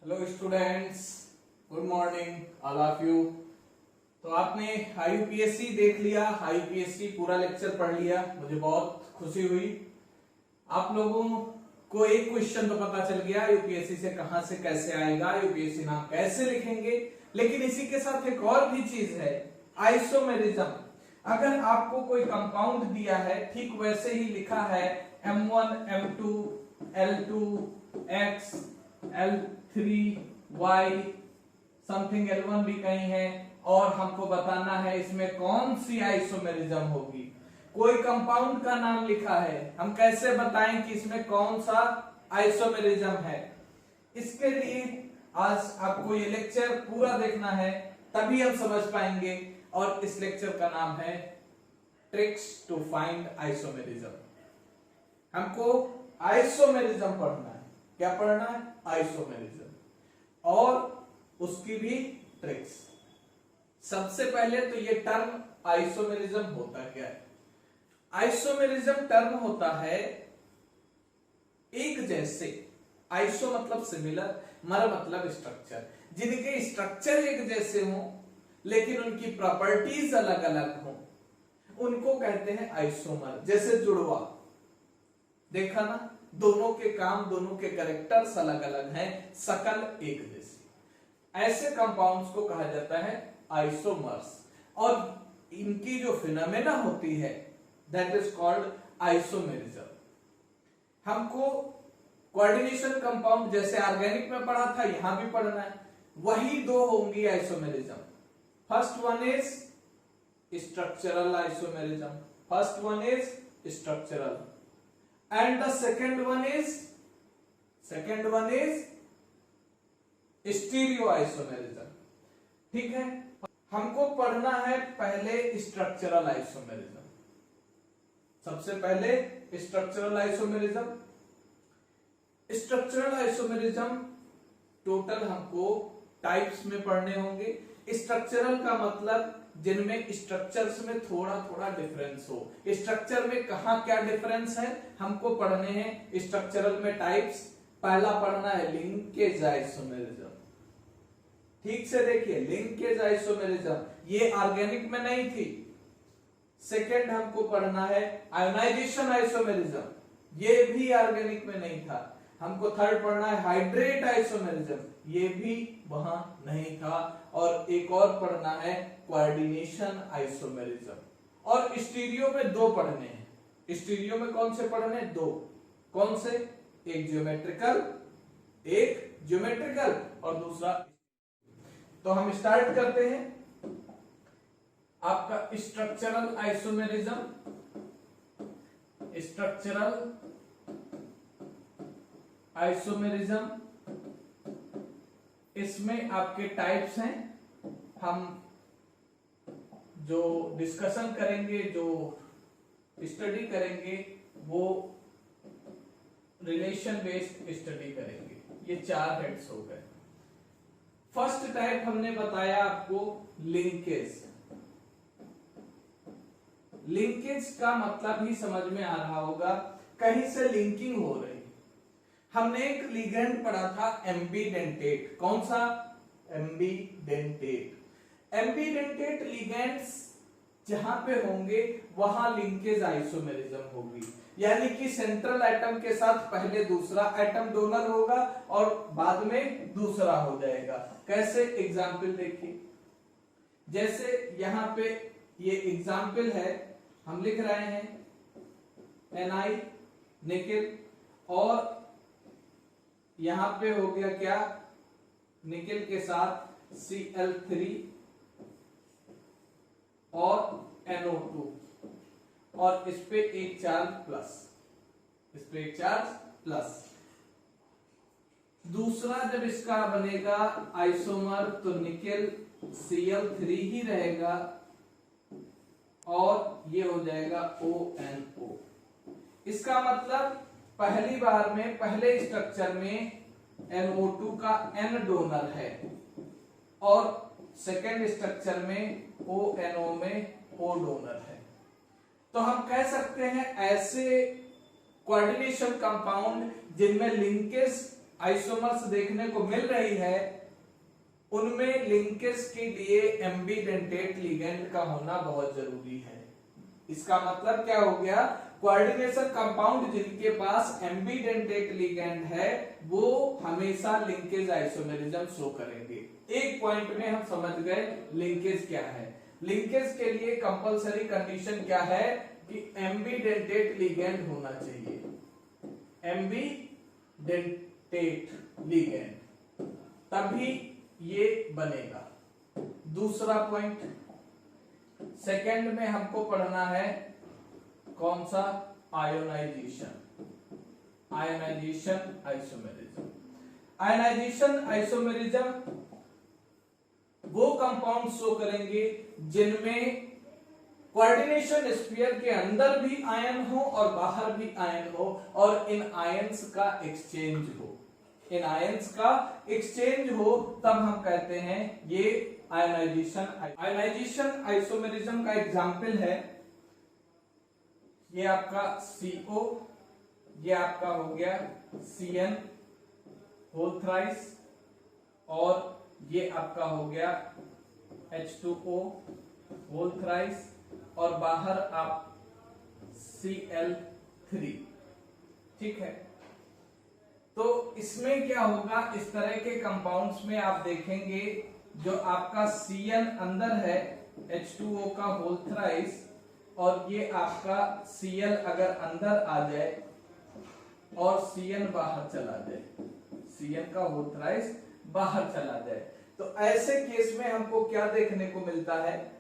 Hello students, good morning all of you. तो आपने IUPAC देख लिया, IUPAC पूरा लेक्चर पढ़ लिया, मुझे बहुत खुशी हुई। आप लोगों को एक क्वेश्चन तो पता चल गया IUPAC से कहां से कैसे आएगा, IUPAC नाम कैसे लिखेंगे। लेकिन इसी के साथ एक और भी चीज है, आइसोमेरिज्म। अगर आपको कोई कंपाउंड दिया है, ठीक वैसे ही लिखा है M1 M2 L2 X L3Y something L1 भी कहीं है, और हमको बताना है इसमें कौन सी आइसोमेरिज्म होगी। कोई कंपाउंड का नाम लिखा है, हम कैसे बताएं कि इसमें कौन सा आइसोमेरिज्म है। इसके लिए आज आपको ये लेक्चर पूरा देखना है, तभी हम समझ पाएंगे। और इस लेक्चर का नाम है ट्रिक्स टू फाइंड आइसोमेरिज्म। हमको आइसोमेरिज्म पढ़ना है। क्या पढ़ना है? आइसोमेरिज्म, और उसकी भी ट्रिक्स। सबसे पहले तो ये टर्म आइसोमेरिज्म होता क्या है? आइसोमेरिज्म टर्म होता है एक जैसे, आइसो मतलब सिमिलर, मर मतलब स्ट्रक्चर, जिनके स्ट्रक्चर एक जैसे हों लेकिन उनकी प्रॉपर्टीज अलग अलग हों, उनको कहते हैं आइसोमर। जैसे जुड़वा, देखा ना, दोनों के काम, दोनों के कैरेक्टर्स अलग अलग हैं, शकल एक जैसी। ऐसे कंपाउंड्स को कहा जाता है आइसोमर्स, और इनकी जो फिनोमेना होती है दैट इज कॉल्ड आइसोमेरिज्म। हमको कोऑर्डिनेशन कंपाउंड जैसे ऑर्गेनिक में पढ़ा था, यहां भी पढ़ना है। वही दो होंगी isomerism. First one is structural isomerism, first one is structural, and the second one is स्टीरियोआइसोमेरिज्म। ठीक है, हमको पढ़ना है पहले स्ट्रक्चरल आइसोमेरिज्म। सबसे पहले structural isomerism. Structural isomerism total हमको टाइप्स में पढ़ने होंगे। स्ट्रक्चरल का मतलब जिनमें स्ट्रक्चर्स में थोड़ा थोड़ा डिफरेंस हो। स्ट्रक्चर में कहां क्या डिफरेंस है हमको पढ़ने हैं। स्ट्रक्चरल में टाइप्स, पहला पढ़ना है लिंकेज आइसोमेरिज्म। ठीक से देखिए, लिंकेज आइसोमेरिज्म ये ऑर्गेनिक में नहीं थी। सेकंड हमको पढ़ना है आयोनाइजेशन आइसोमेरिज्म, ये भी ऑर्गेनिक में नहीं था। हमको थर्ड पढ़ना है हाइड्रेट आइसोमेरिज्म, ये भी वहां नहीं था। और एक और पढ़ना है कोऑर्डिनेशन आइसोमेरिज्म। और स्टीरियो में दो पढ़ने हैं। स्टीरियो में कौन से पढ़ने? दो। कौन से? एक ज्योमेट्रिकल और दूसरा। तो हम स्टार्ट करते हैं। आपका स्ट्रक्चरल आइसोमेरिज्म। स्ट्रक्चरल आइसोमेरिज्म, इसमें आपके टाइप्स हैं। हम जो डिस्कशन करेंगे, जो स्टडी करेंगे, वो रिलेशन बेस्ड स्टडी करेंगे। ये चार हेड्स हो गए। फर्स्ट टाइप हमने बताया आपको लिंकेज। लिंकेज का मतलब ही समझ में आ रहा होगा, कहीं से लिंकिंग हो रही। हमने एक लिगेंड पढ़ा था एम्बीडेंटेट। कौन सा? एम्बीडेंटेट। एम्बीडेंटेट लिगेंड्स जहां पे होंगे वहां लिंकेज आइसोमेरिज्म होगी, यानी कि सेंट्रल एटम के साथ पहले दूसरा एटम डोनर होगा और बाद में दूसरा हो जाएगा। कैसे? एग्जाम्पल देखिए, जैसे यहां पे ये एग्जाम्पल है, हम लिख रहे हैं Ni निकेल, और यहां पे हो गया क्या? निकेल के साथ Cl3 और NO2, और इस पे एक चार्ज प्लस, इस पे एक चार्ज प्लस। दूसरा जब इसका बनेगा आइसोमर तो निकेल Cl3 ही रहेगा, और ये हो जाएगा ONO। इसका मतलब पहली बार में, पहले स्ट्रक्चर में NO2 का N डोनर है, और सेकेंड स्ट्रक्चर में ONO में O डोनर है। तो हम कह सकते हैं ऐसे कोऑर्डिनेशन कंपाउंड जिनमें लिंकेज आइसोमर्स देखने को मिल रही है उनमें लिंकेज के लिए एम्बिडेंटेट लिगेंड का होना बहुत जरूरी है। इसका मतलब क्या हो गया, कोऑर्डिनेशन कंपाउंड जिनके पास एम्बिडेंटेट लिगेंड है वो हमेशा लिंकेज आइसोमेरिज्म शो करेंगे। एक पॉइंट में हम समझ गए लिंकेज क्या है। लिंकेज के लिए कंपलसरी कंडीशन क्या है कि एम्बिडेंटेट लिगेंड होना चाहिए, एम्बिडेंटेट लिगेंड, तभी ये बनेगा। दूसरा पॉइंट, सेकंड में हमको पढ़ना है कौन सा, ionization, ionization isomerism. Ionization isomerism वो कंपाउंड शो करेंगे जिनमें कोऑर्डिनेशन स्फीयर के अंदर भी आयन हो और बाहर भी आयन हो और इन आयंस का एक्सचेंज हो, इन आयंस का एक्सचेंज हो, तब हम कहते हैं ये आयोनाइजेशन। आयोनाइजेशन आइसोमेरिज्म का एग्जाम्पल है ये आपका CO, ये आपका हो गया CN होल थ्राइस, और ये आपका हो गया H2O होल थ्राइस, और बाहर आप Cl3। ठीक है, तो इसमें क्या होगा, इस तरह के कंपाउंड्स में आप देखेंगे जो आपका Cn अंदर है H2O का होल थ्राइस, और ये आपका Cl अगर अंदर आ जाए और Cn बाहर चला जाए, Cn का होल थ्राइस बाहर चला जाए, तो ऐसे केस में हमको क्या देखने को मिलता है,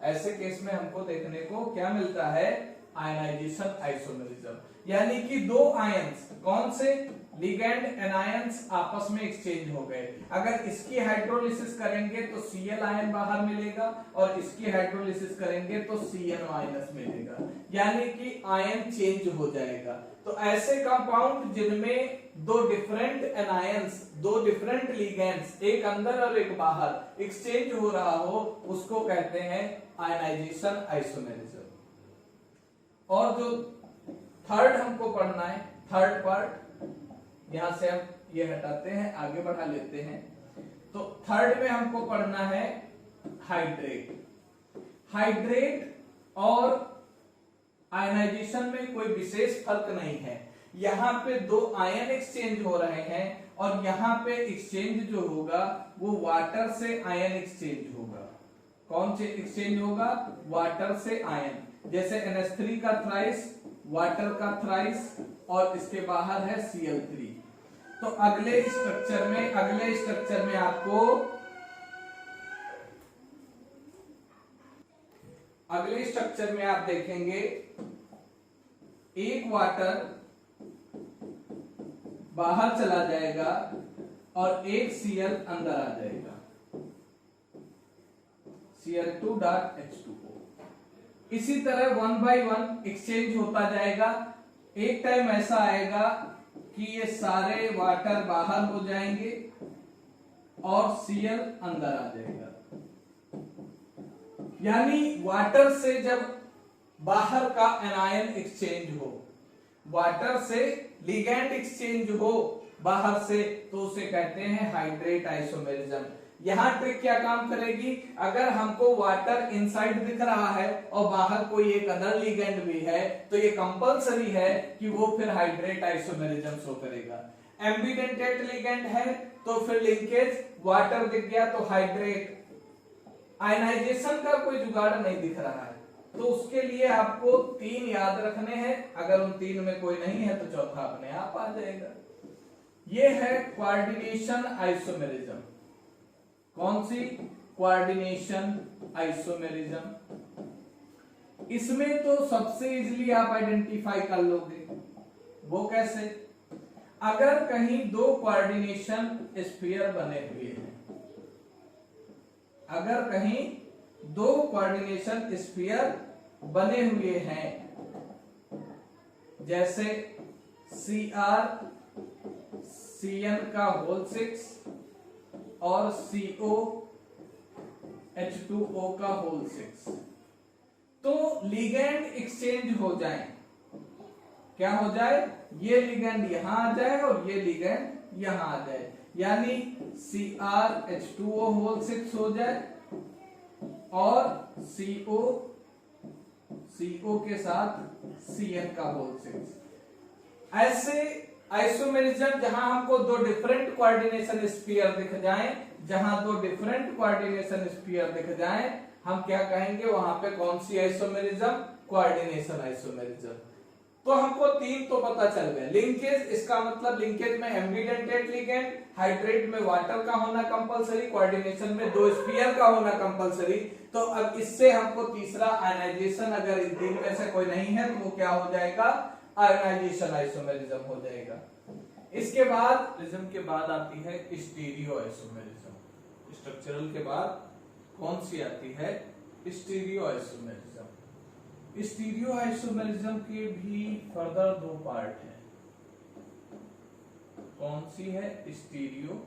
ऐसे केस में हमको देखने को क्या मिलता है, आयनाइजेशन आइसोमेरिज्म। यानी कि दो आयंस, कौन से, लिगेंड एनायंस आपस में एक्सचेंज हो गए। अगर इसकी हाइड्रोलिसिस करेंगे तो Cl आयन बाहर मिलेगा और इसकी हाइड्रोलिसिस करेंगे तो Cn माइनस मिलेगा, यानी कि आयन चेंज हो जाएगा। तो ऐसे कंपाउंड जिनमें दो डिफरेंट एनायंस, दो डिफरेंट लिगेंड्स, एक अंदर और एक बाहर एक्सचेंज हो रहा हो, उसको कहते हैं आयनाइजेशन आइसोमेरिज्म। और जो थर्ड हमको पढ़ना है, थर्ड पार्ट, यहां से हम ये हटाते हैं, आगे बढ़ा लेते हैं। तो थर्ड में हमको पढ़ना है हाइड्रेट। हाइड्रेट और आयनाइजेशन में कोई विशेष फर्क नहीं है। यहां पे दो आयन एक्सचेंज हो रहे हैं और यहां पे एक्सचेंज जो होगा वो वाटर से आयन एक्सचेंज होगा। कौन से एक्सचेंज होगा, वाटर से आयन। जैसे NH3 का थ्राइस, वाटर का थ्राइस, और इसके बाहर है Cl3। तो अगले स्ट्रक्चर में आपको अगले स्ट्रक्चर में आप देखेंगे एक वाटर बाहर चला जाएगा और एक Cl अंदर आ जाएगा, Cl2.H2O। इसी तरह 1 by 1 एक्सचेंज होता जाएगा। एक टाइम ऐसा आएगा कि ये सारे वाटर बाहर हो जाएंगे और Cl अंदर आ जाएगा। यानी वाटर से जब बाहर का एनायन एक्सचेंज हो, वाटर से लिगेंड एक्सचेंज हो बाहर से, तो उसे कहते हैं हाइड्रेट आइसोमेरिज्म। यहां ट्रिक क्या काम करेगी, अगर हमको वाटर इनसाइड दिख रहा है और बाहर कोई एक अदर लिगेंड भी है, तो ये कंपलसरी है कि वो फिर हाइड्रेट आइसोमेरिज्म शो करेगा। एम्बिडेंटेट लिगेंड है तो फिर लिंकेज, वाटर दिख गया तो हाइड्रेट। आयनाइजेशन का कोई जुगाड़ नहीं दिख रहा है, तो उसके लिए आपको 3 याद रखने हैं। अगर उन 3 में कोई नहीं है तो चौथा अपने आप आ जाएगा। ये है कोऑर्डिनेशन आइसोमेरिज्म। कौन सी, कोऑर्डिनेशन आइसोमेरिज्म। इसमें तो सबसे इजीली आप आइडेंटिफाई कर लोगे। वो कैसे, अगर कहीं दो कोऑर्डिनेशन स्फीयर बने हुए हैं, अगर कहीं दो कोऑर्डिनेशन स्फीयर बने हुए हैं, जैसे Cr Cn का होल 6 और CO H2O का होल 6, तो लिगेंड एक्सचेंज हो जाए, क्या हो जाए, ये लिगेंड यहां आ जाए और ये लिगेंड यहां आ जाए, यानी CrH2O होल 6 हो जाए और CO के साथ Cn का होल 6। ऐसे आइसोमेरिज्म जहां हमको दो डिफरेंट कोऑर्डिनेशन स्फीयर दिख जाएं, जहां दो डिफरेंट कोऑर्डिनेशन स्फीयर दिख जाएं, हम क्या कहेंगे वहां पे कौन सी आइसोमेरिज्म? Coordination isomerism. तो हमको तीन तो पता चल गए। लिंकेज, इसका मतलब लिंकेज में एम्बिडेंटेट लिगेंड, हाइड्रेट में वाटर का होना कंपलसरी, कोऑर्डिनेशन में दो स्फीयर का होना कंपलसरी। तो अब इससे हमको तीसरा आयनाइजेशन, अगर इन तीन में से कोई नहीं है तो वो क्या हो जाएगा? आयनाइजेशन आइसोमेरिज्म हो जाएगा। इसके बाद रिज्म के बाद आती है स्टीरियो आइसोमेरिज्म। स्ट्रक्चरल के बाद कौन सी आती है? Stereo isomerism. स्टीरियो आइसोमेरिज्म के भी फर्दर दो पार्ट हैं। कौन सी है? स्टीरियो।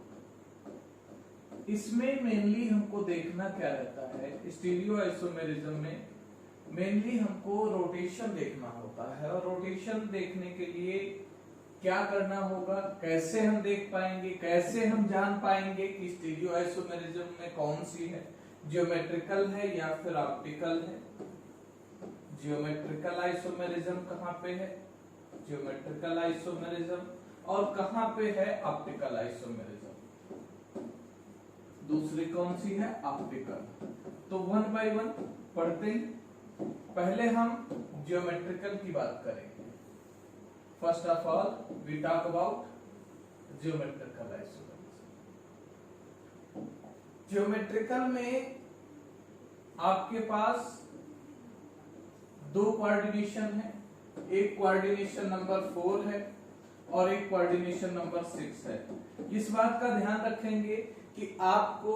इसमें मेनली हमको देखना क्या रहता है? स्टीरियो आइसोमेरिज्म में मेनली हमको रोटेशन देखना होता है, और रोटेशन देखने के लिए क्या करना होगा? कैसे हम देख पाएंगे, कैसे हम जान पाएंगे कि स्टीरियो आइसोमेरिज्म में कौन सी है? ज्योमेट्रिकल है या फिर ऑप्टिकल है? ज्योमेट्रिकल आइसोमेरिज्म कहां पे है? Geometrical isomerism. और कहां पे है? Optical isomerism. दूसरी कौन सी है? ऑप्टिकल। तो वन बाय वन पढ़ते हैं। पहले हम ज्योमेट्रिकल की बात करेंगे। First of all we talk about geometrical isomerism. Geometrical में आपके पास दो कोऑर्डिनेशन है। एक कोऑर्डिनेशन नंबर 4 है और एक कोऑर्डिनेशन नंबर 6 है। इस बात का ध्यान रखेंगे कि आपको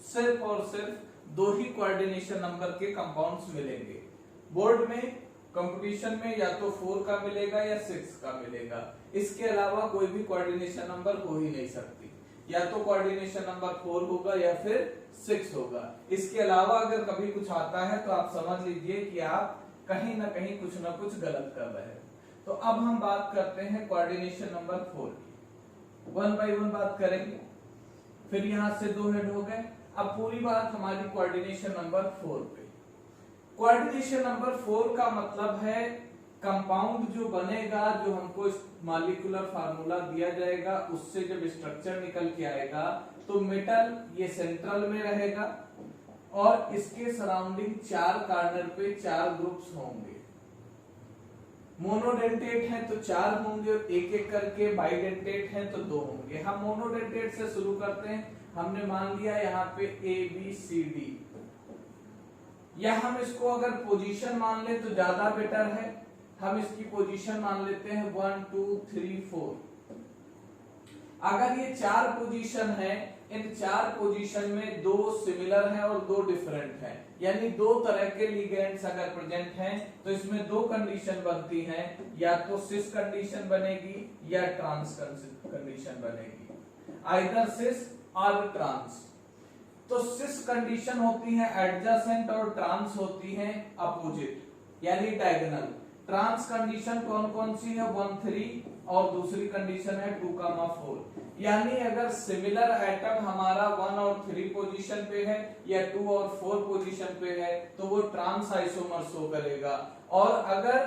सिर्फ और सिर्फ दो ही कोऑर्डिनेशन नंबर के कंपाउंड्स मिलेंगे। बोर्ड में कंपटीशन में या तो 4 का मिलेगा या 6 का मिलेगा। इसके अलावा कोई भी कोऑर्डिनेशन नंबर हो ही नहीं सकती। या तो कोऑर्डिनेशन नंबर 4 होगा या फिर 6 होगा। इसके अलावा अगर कभी कुछ आता है तो आप समझ लीजिए कि आप कहीं ना कहीं कुछ ना कुछ गलत कर रहे हैं। तो अब हम बात करते हैं कोऑर्डिनेशन नंबर 4 की। वन बाय वन बात करेंगे। फिर यहां से दो हेड हो गए। अब पूरी बात हमारी कोऑर्डिनेशन नंबर 4 पे। कोऑर्डिनेशन नंबर 4 का मतलब है कंपाउंड जो बनेगा, जो हमको मॉलिक्यूलर फार्मूला दिया जाएगा, उससे जब स्ट्रक्चर निकल के आएगा तो मेटल ये सेंट्रल में रहेगा और इसके सराउंडिंग 4 कॉर्नर पे 4 ग्रुप्स होंगे। मोनोडेंटेट है तो 4 होंगे और एक एक करके, बाइडेंटेट है तो 2 होंगे। हम मोनोडेंटेट से शुरू करते हैं। हमने मान लिया यहाँ पे ABCD, या हम इसको अगर पोजीशन मान ले तो ज्यादा बेटर है। हम इसकी पोजीशन मान लेते हैं 1 2 3 4। अगर ये 4 पोजीशन है, इन 4 पोजीशन में 2 सिमिलर हैं और 2 डिफरेंट हैं, यानी 2 तरह के लिगेंड्स अगर प्रेजेंट हैं तो इसमें 2 कंडीशन बनती हैं। या तो सिस कंडीशन बनेगी या ट्रांस कंडीशन बनेगी, आइदर सिस और ट्रांस। तो सिस कंडीशन होती है एडजेसेंट और ट्रांस होती है अपोजिट यानी डायगोनल। ट्रांस कंडीशन कौन कौन सी है? 1 3 और दूसरी कंडीशन है 2 4। यानी अगर सिमिलर एटम हमारा 1 और 3 पोजीशन पे है या 2 और 4 पोजीशन पे है तो वो ट्रांस आइसोमर शो करेगा। और अगर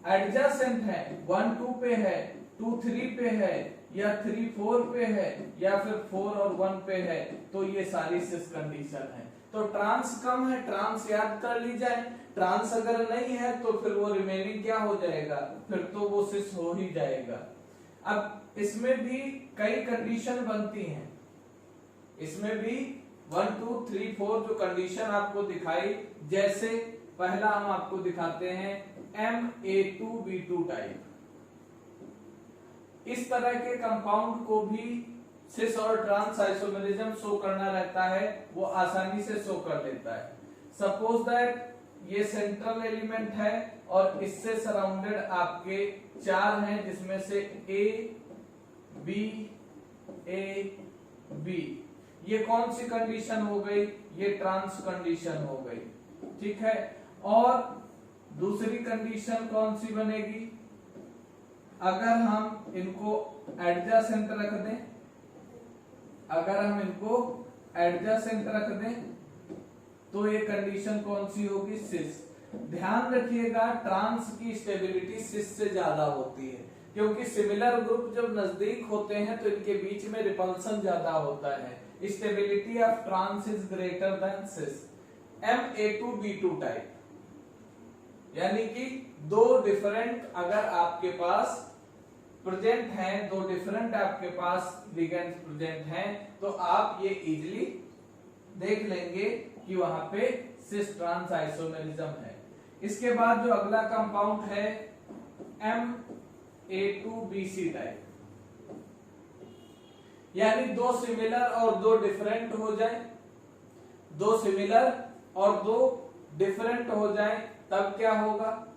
एडजेसेंट है, 1 2 पे है, 2 3 पे है या 3 4 पे है या फिर 4 और 1 पे है तो ये सारी सिस कंडीशन है। तो ट्रांस कम है, ट्रांस याद कर ली जाए। ट्रांस अगर नहीं है तो फिर वो रिमेनिंग क्या हो जाएगा? फिर तो वो सिस हो ही जाएगा। अब इसमें भी कई कंडीशन बनती हैं। इसमें भी 1 2 3 4 जो कंडीशन आपको दिखाई, जैसे पहला हम आपको दिखाते हैं Ma2B2 टाइप। इस तरह के कंपाउंड को भी सिस और ट्रांस आइसोमेरिज्म शो करना रहता है, वो आसानी से शो कर लेता है। सपोज दैट ये सेंट्रल एलिमेंट है और इससे सराउंडेड आपके 4 हैं, जिसमें से A B A B। ये कौन सी कंडीशन हो गई? ये ट्रांस कंडीशन हो गई, ठीक है। और दूसरी कंडीशन कौन सी बनेगी? अगर हम इनको एडजेसेंट रख दें, अगर हम इनको एडजेसेंट रख दें तो ये कंडीशन कौन सी होगी? सिस। ध्यान रखिएगा ट्रांस की स्टेबिलिटी सिस से ज्यादा होती है, क्योंकि सिमिलर ग्रुप जब नजदीक होते हैं तो इनके बीच में रिपल्सन ज्यादा होता है। Stability of trans is greater than cis. Ma2B2 type, यानी कि दो डिफरेंट अगर आपके पास प्रेजेंट हैं, दो डिफरेंट आपके पास लिगेंड्स प्रेजेंट हैं, तो आप ये इजीली देख लेंगे कि वहां पे सिस ट्रांस आइसोमेरिज्म है। इसके बाद जो अगला कंपाउंड है Ma2BC टाइप, यानी दो सिमिलर और दो डिफरेंट हो जाए, दो सिमिलर और दो डिफरेंट हो जाए तब क्या होगा?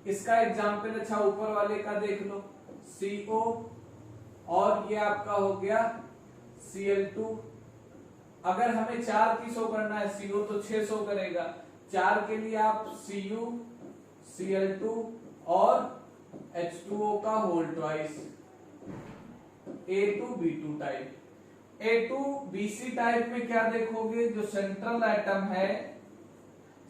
इसका एग्जाम्पल अच्छा ऊपर वाले का देख लो, CO और ये आपका हो गया Cl2। अगर हमें 4 की शो करना है, CO तो 6 शो करेगा, 4 के लिए आप Cu Cl2 और H2O का whole twice, A2B2 type. A2BC type में क्या देखोगे? जो सेंट्रल एटम है,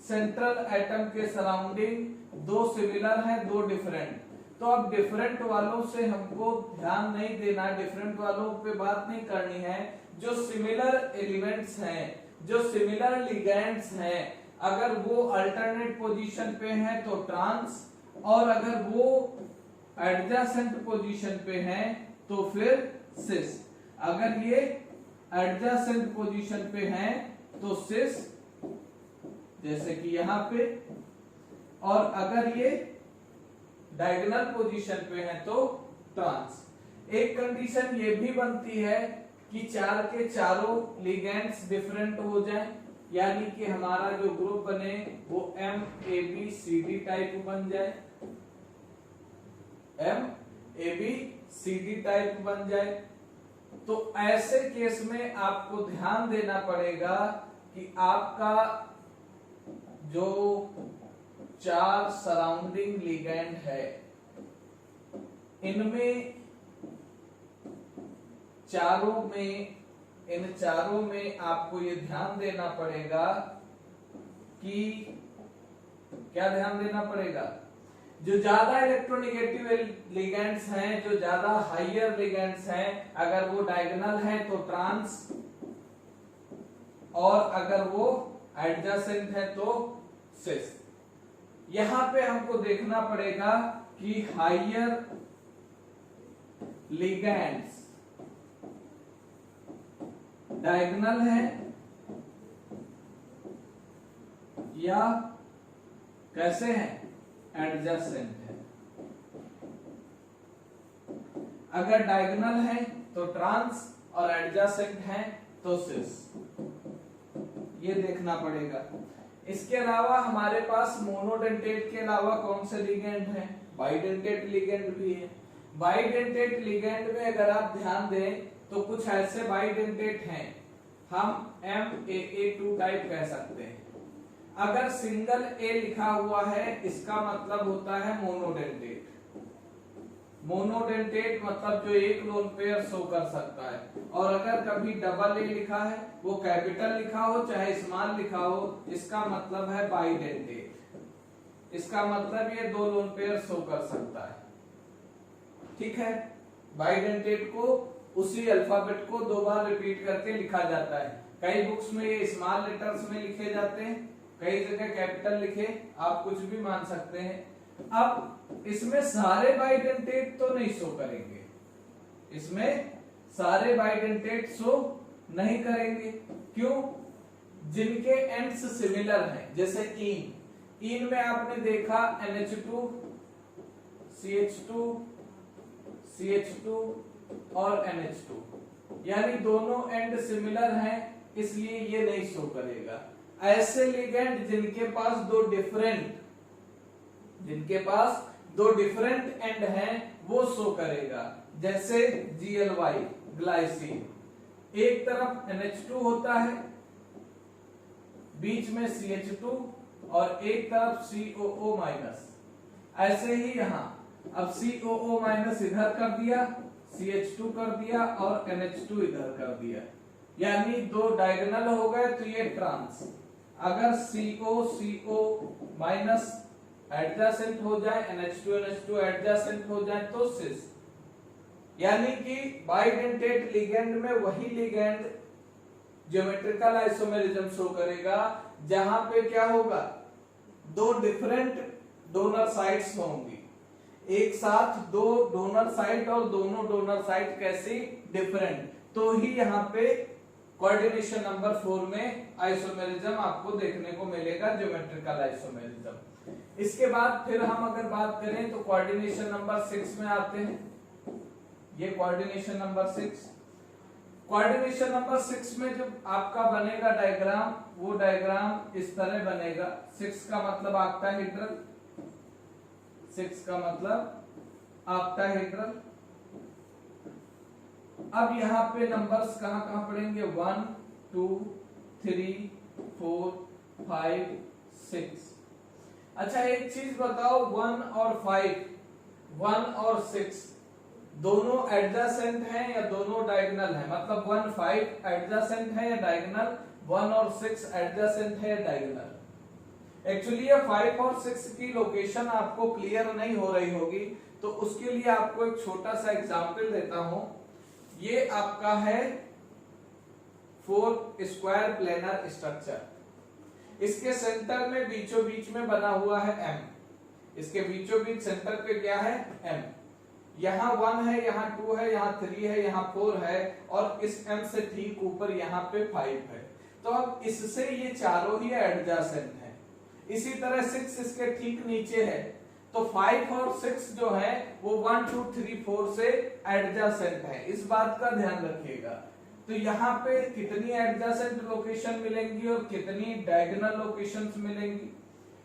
सेंट्रल एटम के सराउंडिंग दो सिमिलर है, दो डिफरेंट। तो अब डिफरेंट वालों से हमको ध्यान नहीं देना, डिफरेंट वालों पे बात नहीं करनी है। जो सिमिलर एलिमेंट्स हैं, जो सिमिलर लिगेंड्स हैं, अगर वो अल्टरनेट पोजीशन पे हैं तो ट्रांस, और अगर वो एडजेसेंट पोजीशन पे हैं तो फिर सिस। अगर ये एडजेसेंट पोजीशन पे हैं तो सिस, जैसे कि यहां पे, और अगर ये डायगोनल पोजीशन पे है तो ट्रांस। एक कंडीशन ये भी बनती है कि 4 के चारों लिगेंड्स डिफरेंट हो जाएं, यानी कि हमारा जो ग्रुप बने वो MABCD टाइप बन जाए, MABCD टाइप बन जाए। तो ऐसे केस में आपको ध्यान देना पड़ेगा कि आपका जो 4 सराउंडिंग लिगेंड है, इनमें चारों में, इन चारों में आपको ये ध्यान देना पड़ेगा कि क्या ध्यान देना पड़ेगा? जो ज्यादा इलेक्ट्रोनेगेटिव लिगेंड्स हैं, जो ज्यादा हाइयर लिगेंड्स हैं, अगर वो डायगोनल है तो ट्रांस, और अगर वो एडजेसेंट है तो सिस। यहां पे हमको देखना पड़ेगा कि हाइयर लिगेंड्स डायगोनल है या कैसे हैं? एडजेसेंट है। अगर डायगोनल है तो ट्रांस और एडजेसेंट है तो सिस, ये देखना पड़ेगा। इसके अलावा हमारे पास मोनोडेंटेट के अलावा कौन से लिगेंड हैं? बाइडेंटेट लिगेंड भी है। बाइडेंटेट लिगेंड में अगर आप ध्यान दें तो कुछ ऐसे बाइडेंटेट हैं, हम MAA2 टाइप कह सकते हैं। अगर सिंगल A लिखा हुआ है इसका मतलब होता है मोनोडेंटेट। मोनोडेंटेट मतलब जो एक लोन पेयर शो कर सकता है, और अगर कभी डबल A लिखा है, वो कैपिटल लिखा हो चाहे स्मॉल लिखा हो, इसका मतलब है बाइडेंटेट। इसका मतलब ये दो लोन पेयर शो कर सकता है। ठीक है, बाइडेंटेट को उसी अल्फाबेट को 2 बार रिपीट करके लिखा जाता है। कई बुक्स में ये स्मॉल लेटर्स में लिखे जाते हैं, कई जगह कैपिटल लिखे, आप कुछ भी मान सकते हैं। अब इसमें सारे बाइडेंटेट तो नहीं शो करेंगे, इसमें सारे बाइडेंटेट शो नहीं करेंगे। क्यों? जिनके एंड्स सिमिलर हैं, जैसे इन में आपने देखा NH2 CH2 CH2 और NH2, यानी दोनों एंड सिमिलर हैं, इसलिए ये नहीं शो करेगा। ऐसे लिगेंड जिनके पास दो डिफरेंट एंड हैं वो शो करेगा, जैसे GLY ग्लाइसिन, एक तरफ NH2 होता है, बीच में CH2 और एक तरफ COO-। ऐसे ही यहां अब COO माइनस इधर कर दिया, CH2 कर दिया और NH2 इधर कर दिया, यानी दो डायगोनल हो गए तो ये ट्रांस। अगर CO माइनस एडजेसेंट हो जाए, NH2 एडजेसेंट हो जाए तो सिस, यानी कि बाइडेंटेट लिगेंड में वही लिगेंड ज्योमेट्रिकल आइसोमेरिज्म शो करेगा जहां पे क्या होगा, दो डिफरेंट डोनर साइट्स होंगी, एक साथ दो डोनर साइट और दोनों डोनर साइट कैसी डिफरेंट, तो ही यहाँ पे कोऑर्डिनेशन नंबर 4 में आइसोमेरिज्म आपको देखने को मिलेगा, ज्योमेट्रिकल आइसोमेरिज्म। इसके बाद फिर हम अगर बात करें तो कोऑर्डिनेशन नंबर 6 में आते हैं। ये कोऑर्डिनेशन नंबर 6, कोऑर्डिनेशन नंबर 6 में जब आपका बनेगा डायग्राम, वो डायग्राम इस तरह बनेगा। 6 का मतलब ऑक्टाहेड्रल, 6 का मतलब ऑक्टाहेड्रल। अब यहाँ पे नंबर्स कहां कहां पड़ेंगे, 1 2 3 4 5 6। अच्छा एक चीज बताओ, 1 और 5, 1 और 6 दोनों एडजेसेंट हैं या दोनों डायगोनल हैं, मतलब 1 5 एडजेसेंट है या डायगोनल, 1 और 6 एडजेसेंट है या डायगोनल। एक्चुअली ये 5 और 6 की लोकेशन आपको क्लियर नहीं हो रही होगी, तो उसके लिए आपको एक छोटा सा एग्जांपल देता हूं। ये आपका है 4 स्क्वायर प्लेनर स्ट्रक्चर, इसके सेंटर में बीचों बीच में बना हुआ है M, इसके बीचों बीच सेंटर पे क्या है M, यहाँ 1 है, यहाँ 2 है, यहाँ 3 है, यहाँ 4 है और इस M से ठीक ऊपर यहाँ पे 5 है। तो अब इससे ये चारों ही एडजेसेंट हैं। इसी तरह 6 इसके ठीक नीचे है, तो 5 और 6 जो है वो 1 2 3 4 से एडजेसेंट है, इस बात का ध्यान रखिएगा। तो यहाँ पे कितनी एडजेसेंट लोकेशन मिलेंगी और कितनी डायगोनल लोकेशंस मिलेंगी।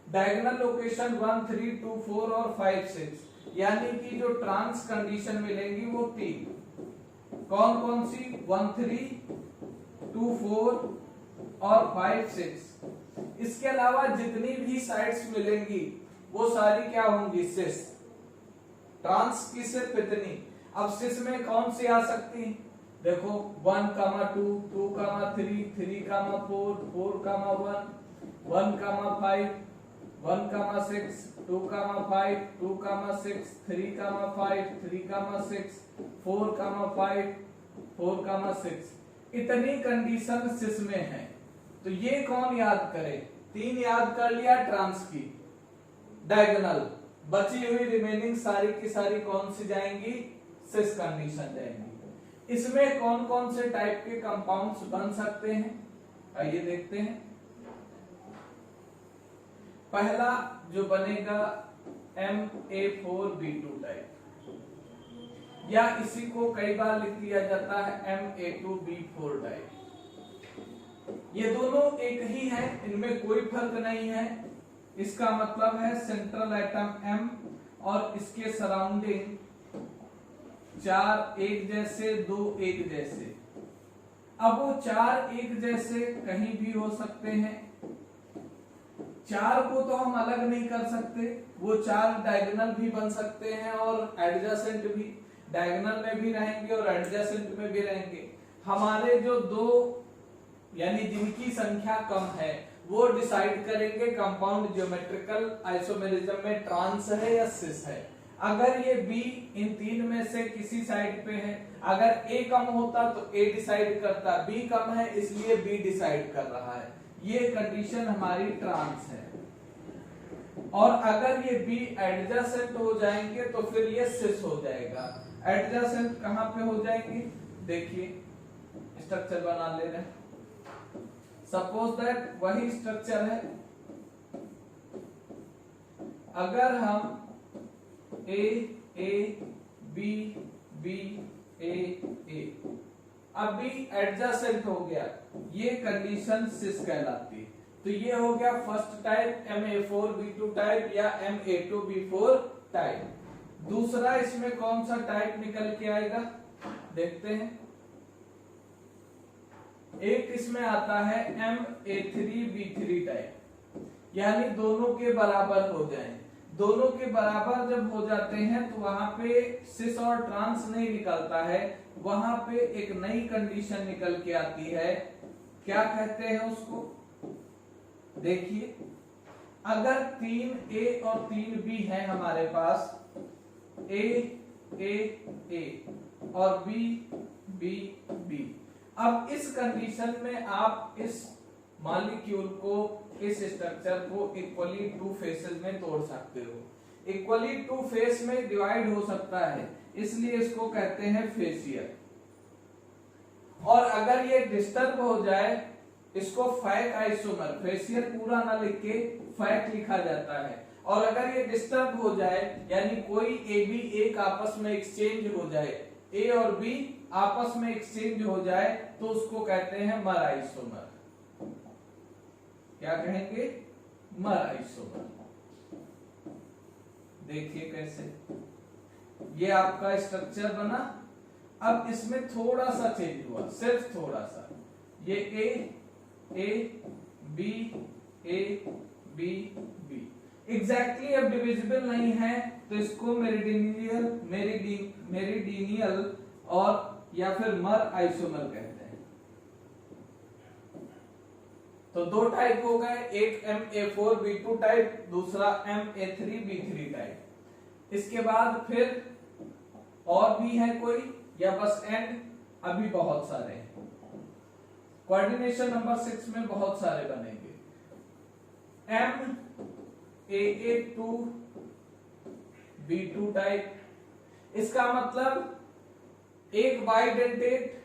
डायगोनल लोकेशन 1 3 2 4 और 5 6, यानी कि जो ट्रांस कंडीशन मिलेंगी वो 3, कौन कौन सी, 1 3 2 4 और 5 6। इसके अलावा जितनी भी साइड्स मिलेंगी वो सारी क्या होंगी, सिस। ट्रांस की सिर्फ इतनी। अब सिस में कौन सी आ सकती, देखो 1 2 2 3 3 4 4 1 1 5 1 6 2 5 2 6 3 5 3 6 4 5 4 6, इतनी कंडीशन सिस में है। तो ये कौन याद करे, 3 याद कर लिया ट्रांस की, डायगोनल, बची हुई रिमेनिंग सारी की सारी कौन सी जाएंगी, सिस कंडीशन जाएंगी। इसमें कौन कौन से टाइप के कंपाउंड्स बन सकते हैं, आइए देखते हैं। पहला जो बनेगा MA4B2 टाइप, या इसी को कई बार लिख दिया जाता है MA2B4 टाइप। ये दोनों एक ही है, इनमें कोई फर्क नहीं है। इसका मतलब है सेंट्रल एटम M और इसके सराउंडिंग 4 एक जैसे, 2 एक जैसे। अब वो 4 एक जैसे कहीं भी हो सकते हैं, 4 को तो हम अलग नहीं कर सकते, वो 4 डायगोनल भी बन सकते हैं और एडजेसेंट भी, डायगोनल में भी रहेंगे और एडजेसेंट में भी रहेंगे। हमारे जो दो यानी जिनकी संख्या कम है वो डिसाइड करेंगे कंपाउंड ज्योमेट्रिकल आइसोमेरिज्म में ट्रांस है या सिस है। अगर ये B इन 3 में से किसी साइड पे है, अगर A कम होता तो A डिसाइड करता, B कम है इसलिए B डिसाइड कर रहा है, ये कंडीशन हमारी ट्रांस है। और अगर ये B एडजेसेंट हो जाएंगे तो फिर ये सिस हो जाएगा। एडजेसेंट कहां पे हो जाएंगे, देखिए स्ट्रक्चर बना ले रहे हैं। सपोज दैट वही स्ट्रक्चर है, अगर हम A A B B A A, अब B एडजेसेंट हो गया, ये कंडीशन सिस कहलाती। तो ये हो गया फर्स्ट टाइप MA4B2 टाइप या MA2B4 टाइप। दूसरा इसमें कौन सा टाइप निकल के आएगा, देखते हैं। एक इसमें आता है MA3B3 टाइप, यानी दोनों के बराबर हो जाएं। दोनों के बराबर जब हो जाते हैं तो वहां पे सिस और ट्रांस नहीं निकलता है, वहां पे एक नई कंडीशन निकल के आती है। क्या कहते हैं उसको? देखिए, अगर 3A और 3B है हमारे पास, A A A और B B B, अब इस कंडीशन में आप इस मॉलिक्यूल को, इस स्ट्रक्चर को इक्वली टू फेसेस में तोड़ सकते हो। इक्वली टू फेस में डिवाइड हो सकता है, इसलिए इसको कहते हैं फेसियल। और अगर ये डिस्टर्ब हो जाए, इसको फैक आइसोमर, फेसियल पूरा ना लिख के फैक लिखा जाता है। और अगर ये डिस्टर्ब हो जाए, यानी कोई ए बी एक आपस में एक्सचेंज हो जाए, ए और बी आपस में एक्सचेंज हो जाए, तो उसको कहते हैं मर आइसोमर। क्या कहेंगे? मर आइसोमर। देखिए कैसे ये आपका स्ट्रक्चर बना। अब इसमें थोड़ा सा चेंज हुआ, सिर्फ थोड़ा सा। ये A B A B B exactly अब डिविजिबल नहीं है, तो इसको मेरिडियनियल और या फिर मर आइसोमर कहते हैं। तो दो टाइप हो गए, एक MA4B2 टाइप, दूसरा MA3B3 टाइप। इसके बाद फिर और भी है कोई या बस एंड? अभी बहुत सारे हैं। कोऑर्डिनेशन नंबर 6 में बहुत सारे बनेंगे। MAA2B2 टाइप, इसका मतलब एक बाइडेंटेट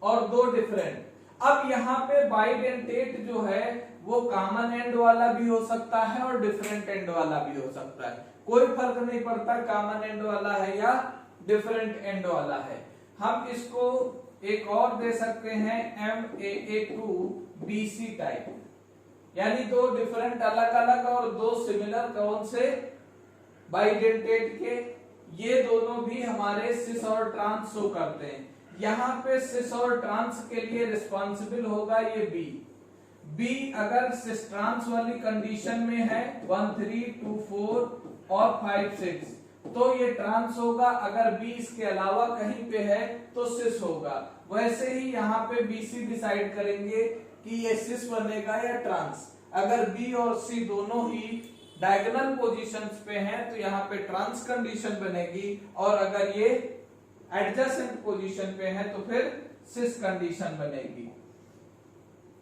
और दो डिफरेंट। अब यहाँ पे बाइडेंटेट जो है वो कॉमन एंड वाला भी हो सकता है और डिफरेंट एंड वाला भी हो सकता है, कोई फर्क नहीं पड़ता कॉमन एंड वाला है या डिफरेंट एंड वाला है। हम इसको एक और दे सकते हैं MAA2BC टाइप, यानी दो डिफरेंट अलग अलग और दो सिमिलर, कौन से? बाइडेंटेट के। ये दोनों भी हमारे सिस और ट्रांस शो करते हैं। यहाँ पे सिस और ट्रांस के लिए रिस्पॉन्सिबल होगा ये बी। बी अगर सिस ट्रांस वाली कंडीशन में है 1 3 2 4 और 5 6, तो ये ट्रांस होगा। अगर बी इसके अलावा कहीं पे है तो सिस होगा। वैसे ही यहाँ पे BC डिसाइड करेंगे कि ये सिस बनेगा या ट्रांस। अगर बी और सी दोनों ही डायगोनल पोजीशंस पे हैं तो यहाँ पे ट्रांस कंडीशन बनेगी, और अगर ये एडजेसेंट पोजीशन पे है तो फिर सिस कंडीशन बनेगी।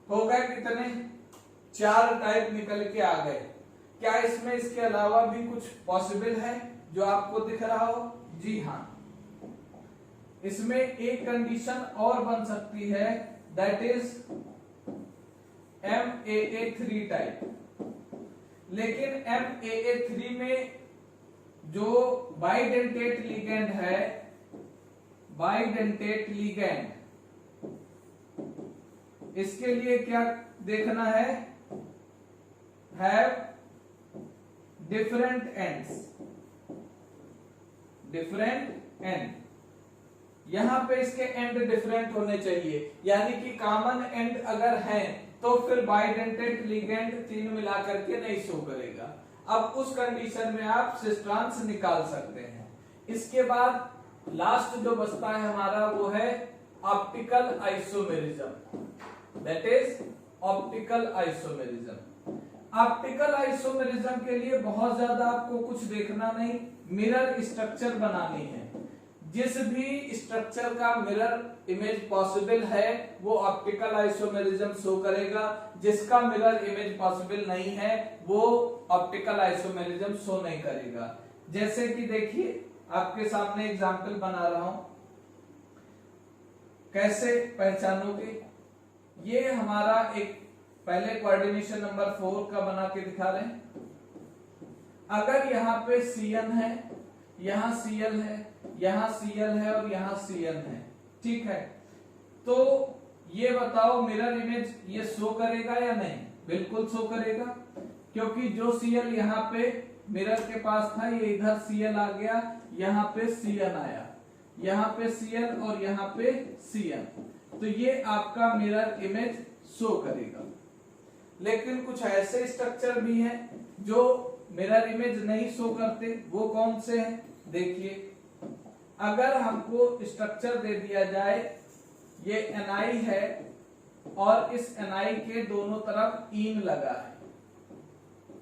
हो गए कितने? 4 टाइप निकल के आ गए। क्या इसमें इसके अलावा भी कुछ पॉसिबल है जो आपको दिख रहा हो? जी हाँ, इसमें एक कंडीशन और बन सकती है, दैट इज MAA3 टाइप। लेकिन MAA3 में जो बाइडेंटेट लिगेंड है, बाइडेंटेट लिगेंड, इसके लिए क्या देखना है? Have different ends, different and. यहां पे इसके एंड डिफरेंट होने चाहिए, यानी कि कॉमन एंड अगर है तो फिर बाइडेंटेट लिगेंड 3 मिलाकर के नहीं शो करेगा। अब उस कंडीशन में आप सिस ट्रांस निकाल सकते हैं। इसके बाद लास्ट जो बचता है हमारा वो है optical isomerism, that is optical isomerism. Optical isomerism के लिए बहुत ज्यादा आपको कुछ देखना नहीं, मिरर स्ट्रक्चर बनानी है। जिस भी स्ट्रक्चर का मिरर इमेज पॉसिबल है वो ऑप्टिकल आइसोमेरिज्म शो करेगा, जिसका मिरर इमेज पॉसिबल नहीं है वो ऑप्टिकल आइसोमेरिज्म शो नहीं करेगा। जैसे कि देखिए, आपके सामने एग्जांपल बना रहा हूं, कैसे पहचानोगे? ये हमारा एक पहले कोऑर्डिनेशन नंबर 4 का बना के दिखा रहे हैं। अगर यहाँ पे CN है, यहाँ CL है, यहाँ CL है और यहाँ CN है, ठीक है, तो ये बताओ मिरर इमेज ये शो करेगा या नहीं? बिल्कुल शो करेगा, क्योंकि जो CL यहाँ पे मिरर के पास था ये इधर CL आ गया, यहाँ पे CN आया, यहाँ पे CL और यहाँ पे CN, तो ये आपका मिरर इमेज शो करेगा। लेकिन कुछ ऐसे स्ट्रक्चर भी हैं जो मिरर इमेज नहीं शो करते, वो कौन से हैं? देखिए, अगर हमको स्ट्रक्चर दे दिया जाए, ये Ni है और इस Ni के दोनों तरफ इन लगा है,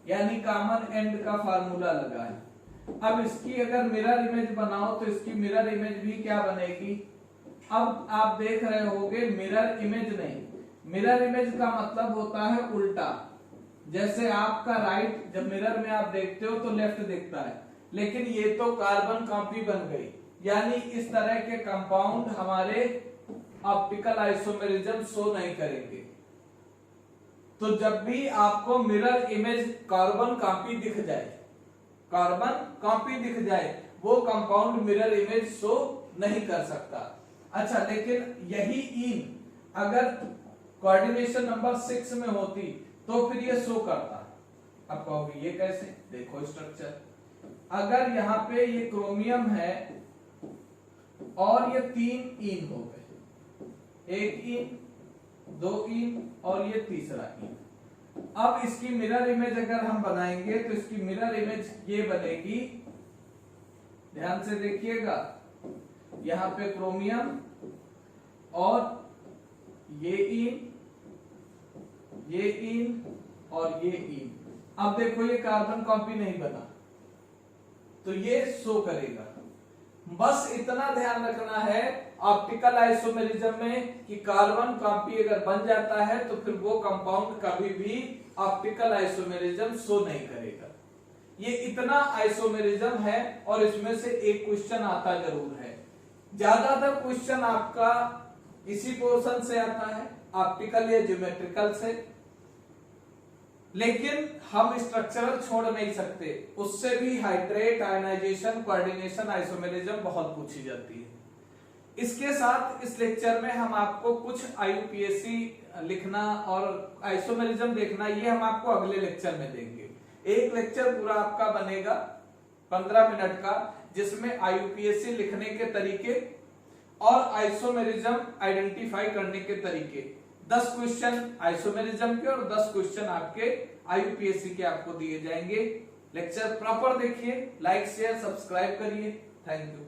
यानी कॉमन एंड का फार्मूला लगा है। अब इसकी अगर मिरर इमेज बनाओ तो इसकी मिरर इमेज भी क्या बनेगी? अब आप देख रहे होगे मिरर इमेज नहीं, मिरर इमेज का मतलब होता है उल्टा। जैसे आपका राइट जब मिरर में आप देखते हो तो लेफ्ट दिखता है, लेकिन ये तो कार्बन कॉपी बन गई, यानी इस तरह के कंपाउंड हमारे ऑप्टिकल आइसोमेरिज्म शो नहीं करेंगे। तो जब भी आपको मिरर इमेज कार्बन कॉपी दिख जाए, कार्बन कॉपी दिख जाए, वो कंपाउंड मिरर इमेज शो नहीं कर सकता। अच्छा, लेकिन यही इन अगर कोऑर्डिनेशन नंबर 6 में होती तो फिर ये शो करता। अब कहोगे ये कैसे? देखो स्ट्रक्चर, अगर यहाँ पे ये क्रोमियम है और ये 3 इन हो गए, 1 इन, 2 इन और ये तीसरा इन। अब इसकी मिरर इमेज अगर हम बनाएंगे तो इसकी मिरर इमेज ये बनेगी, ध्यान से देखिएगा, यहाँ पे क्रोमियम और ये इन और ये इन। अब देखो ये कार्बन कॉपी नहीं बना तो ये शो करेगा। बस इतना ध्यान रखना है ऑप्टिकल आइसोमेरिज्म में कि कार्बन कॉपी अगर बन जाता है तो फिर वो कंपाउंड कभी भी ऑप्टिकल आइसोमेरिज्म शो नहीं करेगा। ये इतना आइसोमेरिज्म है और इसमें से एक क्वेश्चन आता जरूर है। ज्यादातर क्वेश्चन आपका इसी पोर्शन से आता है, ऑप्टिकल या ज्योमेट्रिकल से, लेकिन हम स्ट्रक्चरल छोड़ नहीं सकते, उससे भी हाइड्रेट, आयनाइजेशन, कोऑर्डिनेशन, आइसोमेरिज्म बहुत पूछी जाती है। इसके साथ इस लेक्चर में हम आपको कुछ IUPAC लिखना और आइसोमेरिज्म देखना, ये हम आपको अगले लेक्चर में देंगे। एक लेक्चर पूरा आपका बनेगा 15 मिनट का, जिसमें IUPAC लिखने के तरीके और आइसोमेरिज्म आइडेंटिफाई करने के तरीके, 10 क्वेश्चन आइसोमेरिज्म के और 10 क्वेश्चन आपके IUPAC के आपको दिए जाएंगे। लेक्चर प्रॉपर देखिए, लाइक शेयर सब्सक्राइब करिए। Thank you.